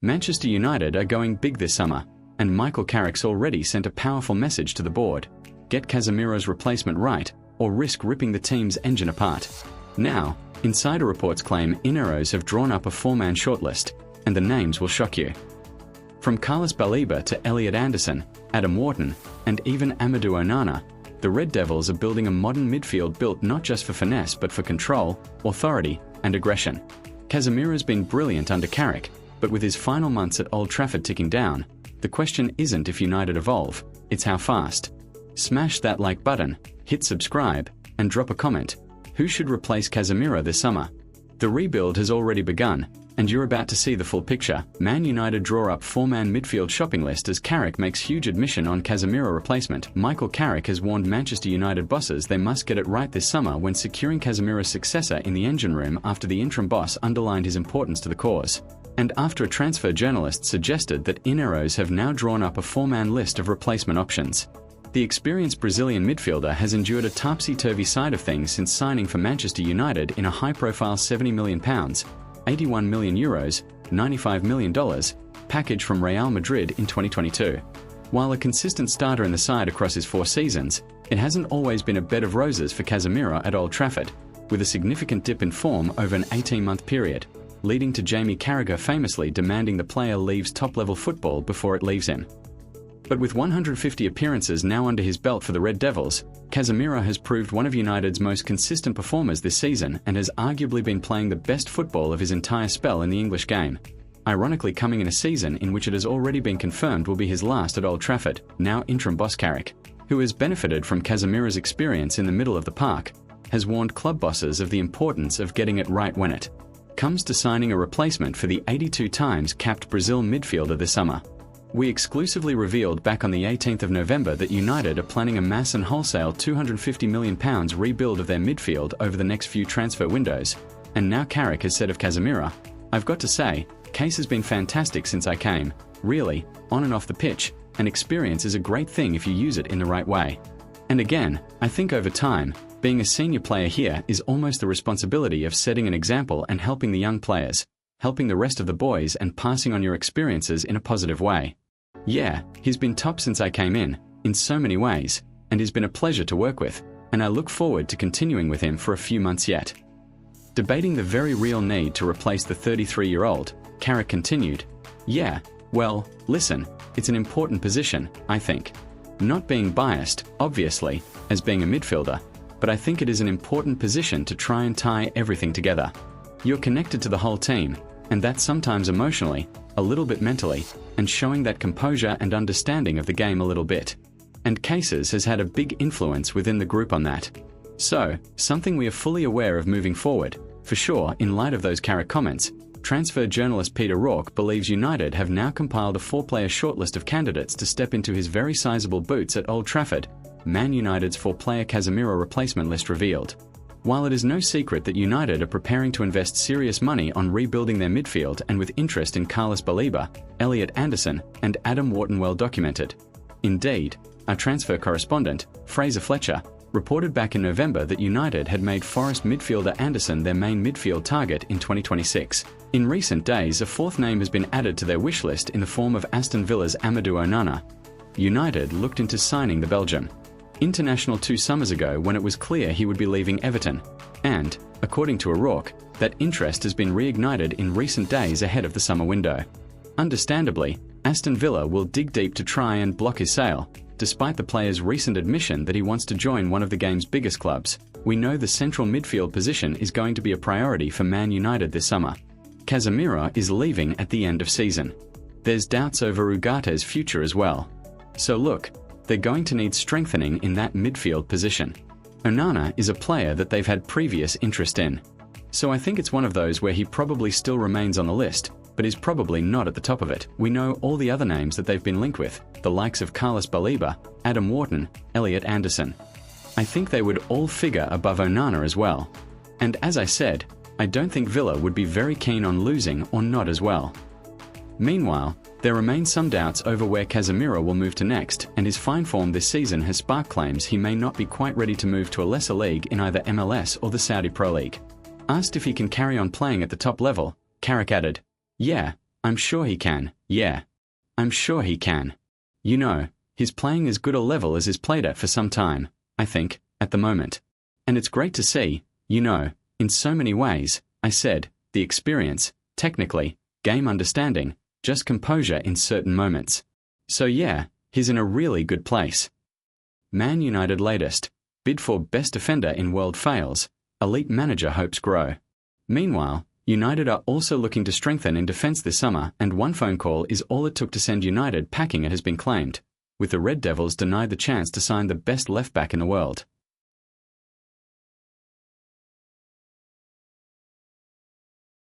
Manchester United are going big this summer, and Michael Carrick's already sent a powerful message to the board. Get Casemiro's replacement right, or risk ripping the team's engine apart. Now, insider reports claim ineos have drawn up a four-man shortlist, and the names will shock you. From Carlos Baleba to Elliot Anderson, Adam Wharton, and even Amadou Onana, the Red Devils are building a modern midfield built not just for finesse but for control, authority, and aggression. Casemiro's been brilliant under Carrick, but with his final months at Old Trafford ticking down, the question isn't if United evolve, it's how fast. Smash that like button, hit subscribe, and drop a comment. Who should replace Casemiro this summer? The rebuild has already begun, and you're about to see the full picture. Man United draw up four-man midfield shopping list as Carrick makes huge admission on Casemiro replacement. Michael Carrick has warned Manchester United bosses they must get it right this summer when securing Casemiro's successor in the engine room after the interim boss underlined his importance to the cause. And after a transfer journalist suggested that ineos have now drawn up a four-man list of replacement options. The experienced Brazilian midfielder has endured a topsy-turvy side of things since signing for Manchester United in a high-profile £70 million, €81 million, $95 million package from Real Madrid in 2022. While a consistent starter in the side across his 4 seasons, it hasn't always been a bed of roses for Casemiro at Old Trafford, with a significant dip in form over an 18-month period, leading to Jamie Carragher famously demanding the player leaves top-level football before it leaves him. But with 150 appearances now under his belt for the Red Devils, Casemiro has proved one of United's most consistent performers this season and has arguably been playing the best football of his entire spell in the English game. Ironically coming in a season in which it has already been confirmed will be his last at Old Trafford, now interim boss Carrick, who has benefited from Casemiro's experience in the middle of the park, has warned club bosses of the importance of getting it right when it comes to signing a replacement for the 82 times capped Brazil midfielder this summer. We exclusively revealed back on the 18th of November that United are planning a mass and wholesale £250 million rebuild of their midfield over the next few transfer windows, and now Carrick has said of Casemiro, "I've got to say, Case has been fantastic since I came, really, on and off the pitch, and experience is a great thing if you use it in the right way. And again, I think over time, being a senior player here is almost the responsibility of setting an example and helping the young players, helping the rest of the boys and passing on your experiences in a positive way. Yeah, he's been top since I came in so many ways, and he's been a pleasure to work with, and I look forward to continuing with him for a few months yet." Debating the very real need to replace the 33-year-old, Carrick continued, "Yeah, well, listen, it's an important position, I think. Not being biased, obviously, as being a midfielder, but I think it is an important position to try and tie everything together. You're connected to the whole team, and that's sometimes emotionally, a little bit mentally, and showing that composure and understanding of the game a little bit. And Cases has had a big influence within the group on that. So, something we are fully aware of moving forward, for sure in light of those Carrick comments. Transfer journalist Peter Rourke believes United have now compiled a 4-player shortlist of candidates to step into his very sizable boots at Old Trafford. Man United's 4-player Casemiro replacement list revealed. While it is no secret that United are preparing to invest serious money on rebuilding their midfield and with interest in Carlos Baleba, Elliot Anderson, and Adam Wharton well documented. Indeed, our transfer correspondent, Fraser Fletcher, reported back in November that United had made Forest midfielder Anderson their main midfield target in 2026. In recent days, a 4th name has been added to their wish list in the form of Aston Villa's Amadou Onana. United looked into signing the Belgium international 2 summers ago when it was clear he would be leaving Everton, and, according to O'Rourke, that interest has been reignited in recent days ahead of the summer window. Understandably, Aston Villa will dig deep to try and block his sale, despite the player's recent admission that he wants to join one of the game's biggest clubs. We know the central midfield position is going to be a priority for Man United this summer. Casemiro is leaving at the end of season. There's doubts over Ugarte's future as well. So look, they're going to need strengthening in that midfield position. Onana is a player that they've had previous interest in. So I think it's one of those where he probably still remains on the list, but is probably not at the top of it. We know all the other names that they've been linked with, the likes of Carlos Baleba, Adam Wharton, Elliot Anderson. I think they would all figure above Onana as well. And as I said, I don't think Villa would be very keen on losing or not as well. Meanwhile, there remain some doubts over where Casemiro will move to next, and his fine form this season has sparked claims he may not be quite ready to move to a lesser league in either MLS or the Saudi Pro League. Asked if he can carry on playing at the top level, Carrick added, "Yeah, I'm sure he can, yeah. I'm sure he can. You know, he's playing as good a level as he's played at for some time, I think, at the moment. And it's great to see, you know, in so many ways, I said, the experience, technically, game understanding, just composure in certain moments. So yeah, he's in a really good place. Man United latest. Bid for best defender in world fails. Elite manager hopes grow. Meanwhile, United are also looking to strengthen in defence this summer, and one phone call is all it took to send United packing, it has been claimed, with the Red Devils denied the chance to sign the best left-back in the world.